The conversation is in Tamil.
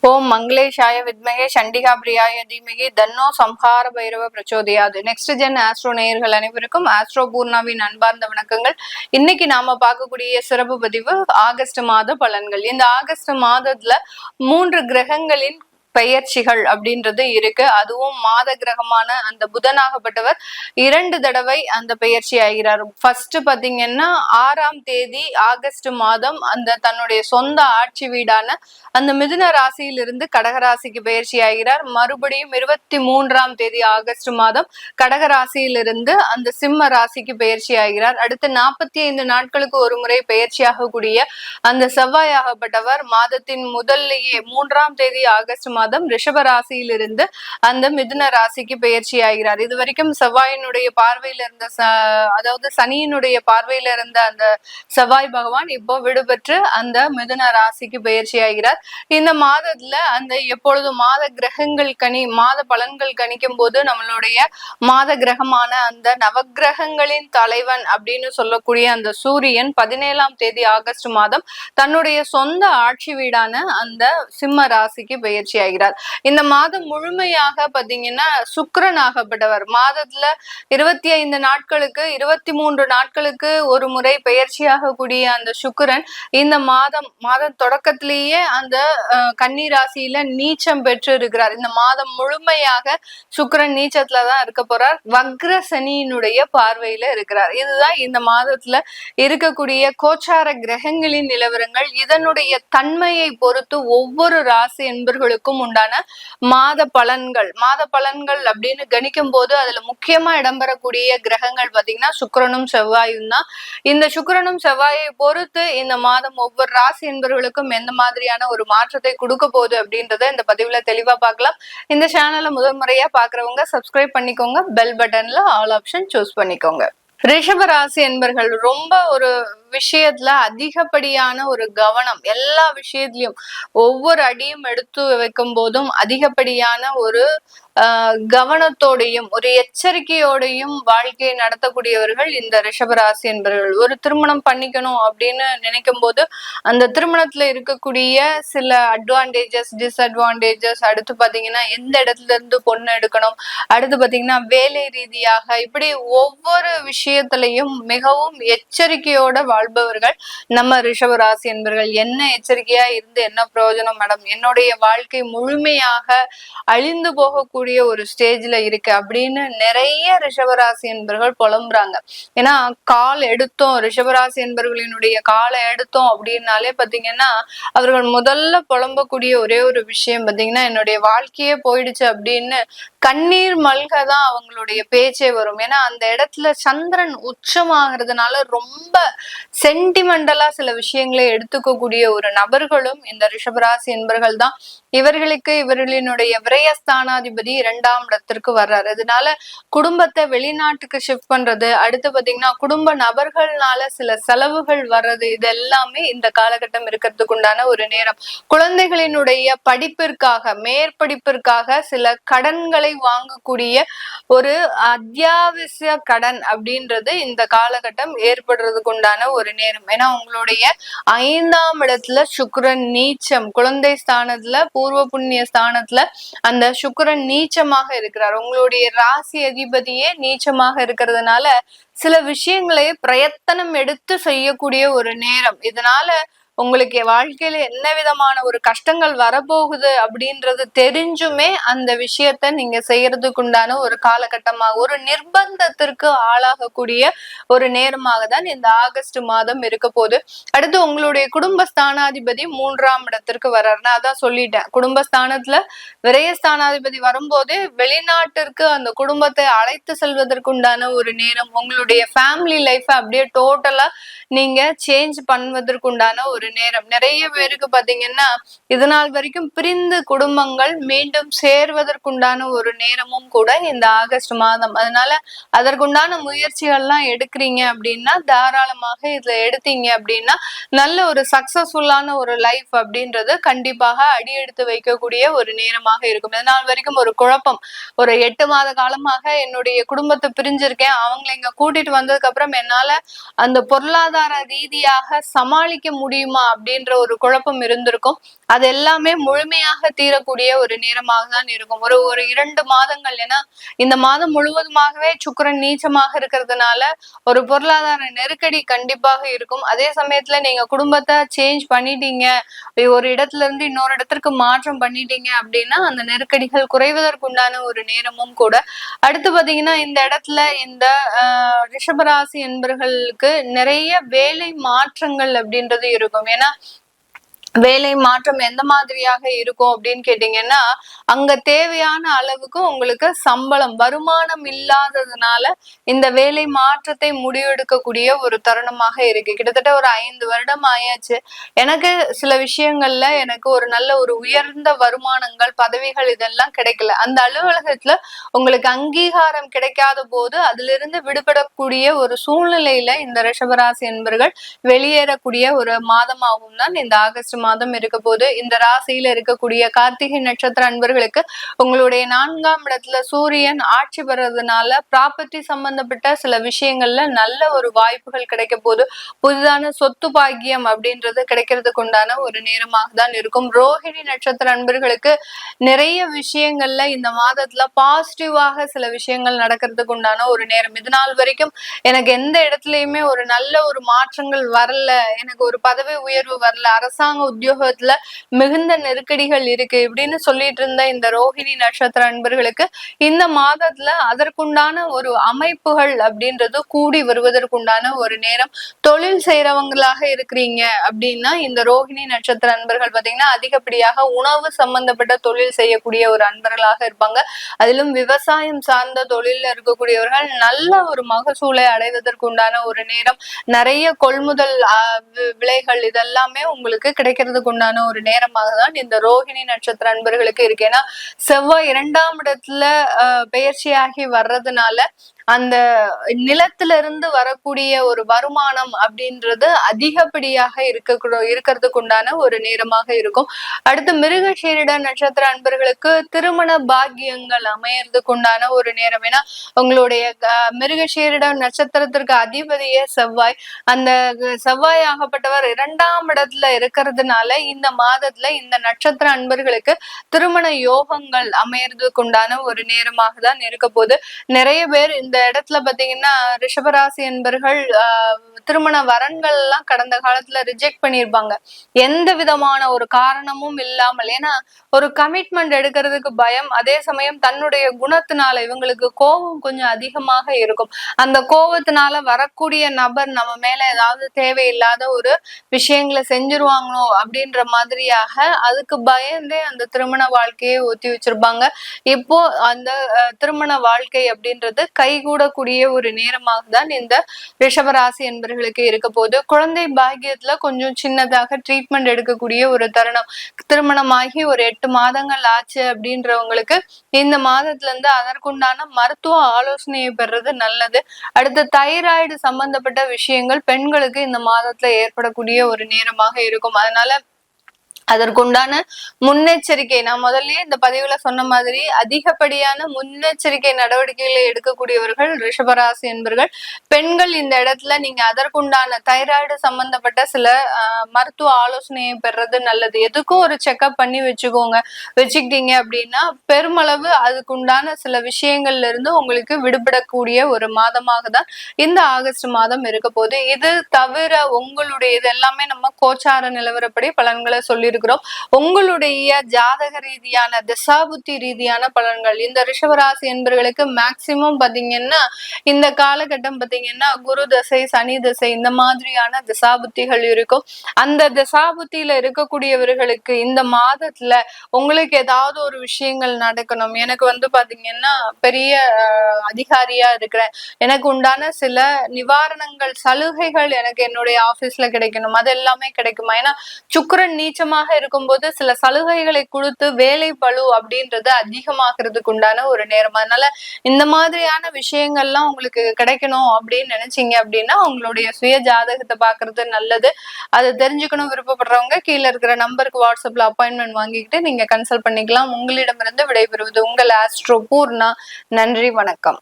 ஓம் மங்களேஷாய வித்மகே சண்டிகா பிரியாய தீமகி தன்னோ சம்ஹார பைரவ பிரச்சோதயாது. நெக்ஸ்ட் ஜென் ஆஸ்ட்ரோ நேயர்கள் அனைவருக்கும் ஆஸ்ட்ரோ பூர்ணாவின் அன்பார்ந்த வணக்கங்கள். இன்னைக்கு நாம பார்க்கக்கூடிய சிறப்பு பதிவு ஆகஸ்ட் மாத பலன்கள். இந்த ஆகஸ்ட் மாதத்துல 3 கிரகங்களின் பெயர்ச்சிகள் அப்படின்றது இருக்கு. அதுவும் மாத கிரகமான அந்த புதனாகப்பட்டவர் 2 தடவை அந்த பெயர்ச்சி ஆகிறார். ஃபர்ஸ்ட் பாத்தீங்கன்னா 6ஆம் தேதி ஆகஸ்ட் மாதம் அந்த தன்னுடைய சொந்த ஆட்சி வீடான அந்த மிதுன ராசியிலிருந்து கடகராசிக்கு பயிற்சி ஆகிறார். மறுபடியும் 23ஆம் தேதி ஆகஸ்ட் மாதம் கடகராசியிலிருந்து அந்த சிம்ம ராசிக்கு பயிற்சி ஆகிறார். அடுத்து 45 நாட்களுக்கு ஒரு முறை பயிற்சியாகக்கூடிய அந்த செவ்வாயாகப்பட்டவர் மாதத்தின் முதல்லையே 3ஆம் தேதி ஆகஸ்ட் மாதம் ரிஷப ராசியிலிருந்து அந்த மிதுன ராசிக்கு பயிற்சி ஆகிறார். இது வரைக்கும் செவ்வாயினுடைய பார்வையில இருந்த அதாவது சனியினுடைய பார்வையில இருந்த அந்த செவ்வாய் பகவான் இப்போ விடுபெற்று அந்த மிதுன ராசிக்கு பயிற்சி ஆகிறார். இந்த மாதத்துல அந்த எப்பொழுதும் மாத கிரகங்கள் மாத பலன்கள் கணிக்கும் போது நம்மளுடைய மாத கிரகமான அந்த நவகிரகங்களின் தலைவன் அப்படின்னு சொல்லக்கூடிய அந்த சூரியன் 17ஆம் தேதி ஆகஸ்ட் மாதம் தன்னுடைய சொந்த ஆட்சி வீடான அந்த சிம்ம ராசிக்கு பயிற்சி ஆகிறார். இந்த மாதம் முழுமையாக பாத்தீங்கன்னா சுக்கிரன் ஆகப்பட்டவர் மாதத்துல 25 நாட்களுக்கு 23 நாட்களுக்கு ஒரு முறை பயிற்சியாக கூடிய அந்த சுக்கிரன் இந்த மாதம் தொடக்கத்திலேயே அந்த கன்னி ராசியில நீச்சம் பெற்று இருக்கிறார். இந்த மாதம் முழுமையாக சுக்கிரன் நீச்சத்துலதான் இருக்க போறார். வக்ர சனியினுடைய பார்வையில இருக்கிறார். இதுதான் இந்த மாதத்துல இருக்கக்கூடிய கோச்சார கிரகங்களின் நிலவரங்கள். இதனுடைய தன்மையை பொறுத்து ஒவ்வொரு ராசி என்பர்களுக்கும் உண்டான மாத பலன்கள் அப்படின்னு கணிக்கும் போது அதுல முக்கியமா இடம்பெறக்கூடிய கிரகங்கள் பாத்தீங்கன்னா சுக்கிரனும் செவ்வாயும் தான். இந்த சுக்கிரனும் செவ்வாயை பொறுத்து இந்த மாதம் ஒவ்வொரு ராசி என்பவர்களுக்கும் எந்த மாதிரியான ஒரு மாற்றத்தை கொடுக்க போகுது அப்படின்றத இந்த பதிவுல தெளிவா பார்க்கலாம். இந்த சேனலை முதல் முறையா பாக்குறவங்க சப்ஸ்கிரைப் பண்ணிக்கோங்க. பெல் பட்டன்ல ஆல் ஆப்ஷன் சூஸ் பண்ணிக்கோங்க. ரிஷப ராசி என்பர்கள் ரொம்ப ஒரு விஷயத்துல அதிகப்படியான ஒரு கவனம், எல்லா விஷயத்திலயும் ஒவ்வொரு அடியும் எடுத்து வைக்கும் போதும் அதிகப்படியான ஒரு கவனத்தோடையும் ஒரு எச்சரிக்கையோடையும் வாழ்க்கையை நடத்தக்கூடியவர்கள் இந்த ரிஷபராசி என்பவர்கள். ஒரு திருமணம் பண்ணிக்கணும் அப்படின்னு நினைக்கும் போது அந்த திருமணத்துல இருக்கக்கூடிய சில அட்வான்டேஜஸ், டிஸ்அட்வான்டேஜஸ், அடுத்து பாத்தீங்கன்னா எந்த இடத்துல இருந்து பொண்ணு எடுக்கணும், அடுத்து பாத்தீங்கன்னா வேலை ரீதியாக, இப்படி ஒவ்வொரு விஷயத்திலையும் மிகவும் எச்சரிக்கையோட வாழ்பவர்கள் நம்ம ரிஷபராசி என்பவர்கள். என்ன எச்சரிக்கையா இருந்து என்ன பிரயோஜனம் மேடம், என்னுடைய வாழ்க்கை முழுமையாக அழிந்து போகக்கூடிய ஒரு ஸ்டேஜ்ல இருக்கு அப்படின்னு நிறைய ரிஷபராசி என்பவர்கள் புலம்புறாங்க. ஏன்னா கால் எடுத்தோம், ரிஷபராசி என்பவர்களினுடைய காலை எடுத்தோம் அப்படின்னாலே பாத்தீங்கன்னா அவர்கள் முதல்ல புலம்பக்கூடிய ஒரே ஒரு விஷயம் பாத்தீங்கன்னா என்னுடைய வாழ்க்கையே போயிடுச்சு அப்படின்னு கண்ணீர் மல்கதான் அவங்களுடைய பேச்சே வரும். ஏன்னா அந்த இடத்துல சந்திரன் உச்சமாகிறதுனால ரொம்ப சென்டிமெண்டலா சில விஷயங்களை எடுத்துக்கக்கூடிய ஒரு நபர்களும் இந்த ரிஷபராசி என்பர்கள் தான். இவர்களினுடைய விரயஸ்தானாதிபதி 2ஆம் இடத்திற்கு வர்றாரு. அதனால குடும்பத்தை வெளிநாட்டுக்கு ஷிஃப்ட் பண்றது, அடுத்து பாத்தீங்கன்னா குடும்ப நபர்கள்னால சில செலவுகள் வர்றது, இது எல்லாமே இந்த காலகட்டம் இருக்கிறதுக்கு உண்டான ஒரு நேரம். குழந்தைகளினுடைய படிப்பிற்காக, மேற்படிப்பிற்காக சில கடன்களை வாங்கக்கூடிய ஒரு அத்தியாவசிய கடன் அப்படின்றது இந்த காலகட்டம் ஏற்படுறதுக்கு உண்டான ஒரு நேரம். ஏன்னா உங்களுடைய 5ஆம் இடத்துல சுக்கிரன் நீச்சம், குழந்தை ஸ்தானத்துல பூர்வ புண்ணிய ஸ்தானத்துல அந்த சுக்கிரன் நீச்சமாக இருக்கிறார். உங்களுடைய ராசி அதிபதியே நீச்சமாக இருக்கிறதுனால சில விஷயங்களை பிரயத்தனம் எடுத்து செய்யக்கூடிய ஒரு நேரம். இதனால உங்களுக்கு வாழ்க்கையில என்ன விதமான ஒரு கஷ்டங்கள் வரப்போகுது அப்படின்றது தெரிஞ்சுமே அந்த விஷயத்த நீங்க செய்யறதுக்கு உண்டான ஒரு காலகட்டமாக, ஒரு நிர்பந்தத்திற்கு ஆளாகக்கூடிய ஒரு நேரமாக தான் இந்த ஆகஸ்ட் மாதம் இருக்க போகுது. அடுத்து உங்களுடைய குடும்பஸ்தானாதிபதி 3ஆம் இடத்திற்கு வர்றாரு. நான் அதான் சொல்லிட்டேன், குடும்பஸ்தானத்துல விரயஸ்தானாதிபதி வரும்போதே வெளிநாட்டிற்கு அந்த குடும்பத்தை அழைத்து செல்வதற்கு உண்டான ஒரு நேரம். உங்களுடைய ஃபேமிலி லைஃப் அப்படியே டோட்டலா நீங்க சேஞ்ச் பண்ணுவதற்கு உண்டான ஒரு நேரம். நிறைய பேருக்கு பாத்தீங்கன்னா இதனால் வரைக்கும் பிரிந்த குடும்பங்கள் மீண்டும் சேர்வதற்குண்டான ஒரு நேரமும் கூட இந்த ஆகஸ்ட் மாதம். அதனால அதற்குண்டான முயற்சிகள்லாம் எடுக்கிறீங்க அப்படின்னா தாராளமாக இதுல எடுத்தீங்க அப்படின்னா நல்ல ஒரு சக்சஸ்ஃபுல்லான ஒரு லைஃப் அப்படின்றது கண்டிப்பாக அடி எடுத்து வைக்கக்கூடிய ஒரு நேரமாக இருக்கும். இதனால் வரைக்கும் ஒரு குழப்பம், ஒரு 8 மாத காலமாக என்னுடைய குடும்பத்தை பிரிஞ்சிருக்கேன், அவங்களை இங்க கூட்டிட்டு வந்ததுக்கு அப்புறம் என்னால அந்த பொருளாதார ரீதியாக சமாளிக்க முடியுமா இருக்குமா அப்படின்ற ஒரு குழப்பம் இருந்திருக்கும். அது எல்லாமே முழுமையாக தீரக்கூடிய ஒரு நேரமாக தான் இருக்கும். ஒரு ஒரு 2 மாதங்கள். ஏன்னா இந்த மாதம் முழுவதுமாகவே சுக்கிரன் நீச்சமாக இருக்கிறதுனால ஒரு பொருளாதார நெருக்கடி கண்டிப்பாக இருக்கும். அதே சமயத்துல நீங்க குடும்பத்தை சேஞ்ச் பண்ணிட்டீங்க, ஒரு இடத்துல இருந்து இன்னொரு இடத்திற்கு மாற்றம் பண்ணிட்டீங்க அப்படின்னா அந்த நெருக்கடிகள் குறைவதற்குண்டான ஒரு நேரமும் கூட. அடுத்து பாத்தீங்கன்னா இந்த இடத்துல இந்த ரிஷபராசி என்பர்களுக்கு நிறைய வேலை மாற்றங்கள் அப்படின்றது இருக்கும். ஏன்னா வேலை மாற்றம் எந்த மாதிரியாக இருக்கும் அப்படின்னு கேட்டீங்கன்னா, அங்க தேவையான அளவுக்கு உங்களுக்கு சம்பளம் வருமானம் இல்லாததுனால இந்த வேலை மாற்றத்தை முடிவெடுக்கக்கூடிய ஒரு தருணமாக இருக்கு. கிட்டத்தட்ட ஒரு 5 வருடம் ஆயாச்சு. எனக்கு சில விஷயங்கள்ல எனக்கு ஒரு நல்ல ஒரு உயர்ந்த வருமானங்கள், பதவிகள் இதெல்லாம் கிடைக்கல. அந்த அலுவலகத்துல உங்களுக்கு அங்கீகாரம் கிடைக்காத போது அதிலிருந்து விடுபடக்கூடிய ஒரு சூழ்நிலையில இந்த ரிஷபராசி என்பர்கள் வெளியேறக்கூடிய ஒரு மாதமாகவும் தான் இந்த ஆகஸ்ட் மாதம் இருக்க போது. இந்த ராசியில இருக்கக்கூடிய கார்த்திகை நட்சத்திர அன்பர்களுக்கு உங்களுடைய 4ஆம் இடத்துல சூரியன் ஆட்சி பெறதுனால ப்ராப்பர்ட்டி சம்பந்தப்பட்ட சில விஷயங்கள்ல நல்ல ஒரு வாய்ப்புகள் கிடைக்க போது. புதிதான சொத்து பாக்கியம் அப்படின்றது கிடைக்கிறதுக்கு உண்டான ஒரு நேரமாக தான் இருக்கும். ரோஹிணி நட்சத்திர அன்பர்களுக்கு நிறைய விஷயங்கள்ல இந்த மாதத்துல பாசிட்டிவாக சில விஷயங்கள் நடக்கிறதுக்கு உண்டான ஒரு நேரம். இது நாள் வரைக்கும் எனக்கு எந்த இடத்துலயுமே ஒரு நல்ல ஒரு மாற்றங்கள் வரல, எனக்கு ஒரு பதவி உயர்வு வரல, அரசாங்க உத்தியோகத்துல மிகுந்த நெருக்கடிகள் இருக்கு இப்படின்னு சொல்லிட்டு இருந்த இந்த ரோஹிணி நட்சத்திர அன்பர்களுக்கு இந்த மாதத்துல அதற்குண்டான ஒரு அமைப்புகள் அப்படின்றது கூடி வருவதற்குண்டான ஒரு நேரம். தொழில் செய்யறவங்களாக இருக்கிறீங்க அப்படின்னா இந்த ரோஹிணி நட்சத்திர அன்பர்கள் பாத்தீங்கன்னா அதிகப்படியாக உணவு சம்பந்தப்பட்ட தொழில் செய்யக்கூடிய ஒரு அன்பர்களாக இருப்பாங்க. அதிலும் விவசாயம் சார்ந்த தொழில இருக்கக்கூடியவர்கள் நல்ல ஒரு மகசூலை அடைவதற்கு உண்டான ஒரு நேரம். நிறைய கொள்முதல் விலைகள் இதெல்லாமே உங்களுக்கு கிடைக்கிறதுக்கு உண்டான ஒரு நேரமாக தான் இந்த ரோஹிணி நட்சத்திர அன்பர்களுக்கு இருக்கு. ஏன்னா செவ்வாய் 2ஆம் இடத்துல பெயர்ச்சியாகி வர்றதுனால அந்த நிலத்திலிருந்து வரக்கூடிய ஒரு வருமானம் அப்படின்றது அதிகப்படியாக இருக்கிறதுக்கு உண்டான ஒரு நேரமாக இருக்கும். அடுத்து மிருகசீரிட நட்சத்திர அன்பர்களுக்கு திருமண பாக்கியங்கள் அமையறதுக்கு உண்டான ஒரு நேரம். ஏன்னா உங்களுடைய மிருகசீரிட நட்சத்திரத்திற்கு அதிபதியே செவ்வாய். அந்த செவ்வாய் ஆகப்பட்டவர் 2ஆம் இடத்துல இருக்கிறதுனால இந்த மாதத்துல இந்த நட்சத்திர அன்பர்களுக்கு திருமண யோகங்கள் அமையறதுக்கு உண்டான ஒரு நேரமாக தான் இருக்க போது. நிறைய பேர் இந்த இடத்துல பாத்தீங்கன்னா ரிஷபராசி என்பர்கள் திருமண வரன்கள் எல்லாம் கடந்த காலத்துல ரிஜெக்ட் பண்ணிருப்பாங்க, எந்த விதமான ஒரு காரணமும் இல்லாமல். ஏன்னா ஒரு கமிட்மெண்ட் எடுக்கிறதுக்கு பயம், அதே சமயம் தன்னுடைய குணத்தினால இவங்களுக்கு கோபம் கொஞ்சம் அதிகமாக இருக்கும். அந்த கோபத்தினால வரக்கூடிய நபர் நம்ம மேல ஏதாவது தேவையில்லாத ஒரு விஷயங்களை செஞ்சிருவாங்களோ அப்படின்ற மாதிரியாக அதுக்கு பயந்தே அந்த திருமண வாழ்க்கையை ஒத்தி வச்சிருப்பாங்க. இப்போ அந்த திருமண வாழ்க்கை அப்படின்றது கைகூடக்கூடிய ஒரு நேரமாக தான் இந்த ரிஷபராசி என்பர்களுக்கு இருக்க போது. குழந்தை பாக்கியத்துல கொஞ்சம் சின்னதாக ட்ரீட்மெண்ட் எடுக்கக்கூடிய ஒரு தருணம். திருமணமாகி ஒரு 8 மாதங்கள் ஆச்சு அப்படின்றவங்களுக்கு இந்த மாதத்துல இருந்து அதற்குண்டான மருத்துவ ஆலோசனையை பெறுறது நல்லது. அடுத்து தைராய்டு சம்பந்தப்பட்ட விஷயங்கள் பெண்களுக்கு இந்த மாதத்துல ஏற்படக்கூடிய ஒரு நேரமாக இருக்கும். அதனால அதற்குண்டான முன்னெச்சரிக்கை நான் முதல்லயே இந்த பதிவுல சொன்ன மாதிரி அதிகப்படியான முன்னெச்சரிக்கை நடவடிக்கைகளை எடுக்கக்கூடியவர்கள் ரிஷபராசி என்பர்கள். பெண்கள் இந்த இடத்துல நீங்க அதற்குண்டான தைராய்டு சம்பந்தப்பட்ட சில மருத்துவ ஆலோசனையை பெறது நல்லது. எதுக்கும் ஒரு செக்அப் பண்ணி வச்சுக்கிட்டீங்க அப்படின்னா பெருமளவு அதுக்குண்டான சில விஷயங்கள்ல இருந்து உங்களுக்கு விடுபடக்கூடிய ஒரு மாதமாக தான் இந்த ஆகஸ்ட் மாதம் இருக்க போது. இது தவிர உங்களுடைய இது எல்லாமே நம்ம கோச்சார நிலவரப்படி பலன்களை சொல்லி இருக்கிறோம். உங்களுடைய ஜாதக ரீதியான திசாபுத்தி ரீதியான பலன்கள் இந்த ரிஷபராசி என்பவர்களுக்கு மேக்சிமம் பாத்தீங்கன்னா இந்த காலகட்டம் பாத்தீங்கன்னா குரு தசை, சனி தசை இந்த மாதிரியான திசாபுத்திகள் இருக்கும். அந்த திசாபுத்தியில இருக்கக்கூடியவர்களுக்கு இந்த மாதத்துல உங்களுக்கு ஏதாவது ஒரு விஷயங்கள் நடக்கணும். எனக்கு பாத்தீங்கன்னா பெரிய அதிகாரியா இருக்கிறேன், எனக்கு உண்டான சில நிவாரணங்கள் சலுகைகள் எனக்கு என்னுடைய ஆபீஸ்ல கிடைக்கணும், அது எல்லாமே கிடைக்குமா? ஏன்னா சுக்கிரன் நீச்சமாக இருக்கும்போது சில சலுகைகளை கொடுத்து வேலை பளு அப்படின்றது அதிகமாகிறதுக்கு உண்டான ஒரு நேரம். அதனால இந்த மாதிரியான விஷயங்கள்லாம் உங்களுக்கு கிடைக்கணும் அப்படின்னு நினைச்சீங்க அப்படின்னா உங்களுடைய சுய ஜாதகத்தை பாக்குறது நல்லது. அதை தெரிஞ்சுக்கணும் விருப்பப்படுறவங்க கீழே இருக்கிற நம்பருக்கு வாட்ஸ்அப்ல அப்பாயின்மெண்ட் வாங்கிக்கிட்டு நீங்க கன்சல்ட் பண்ணிக்கலாம். உங்களிடமிருந்து விடைபெறுவது உங்கள் ஆஸ்ட்ரோ பூர்ணா. நன்றி, வணக்கம்.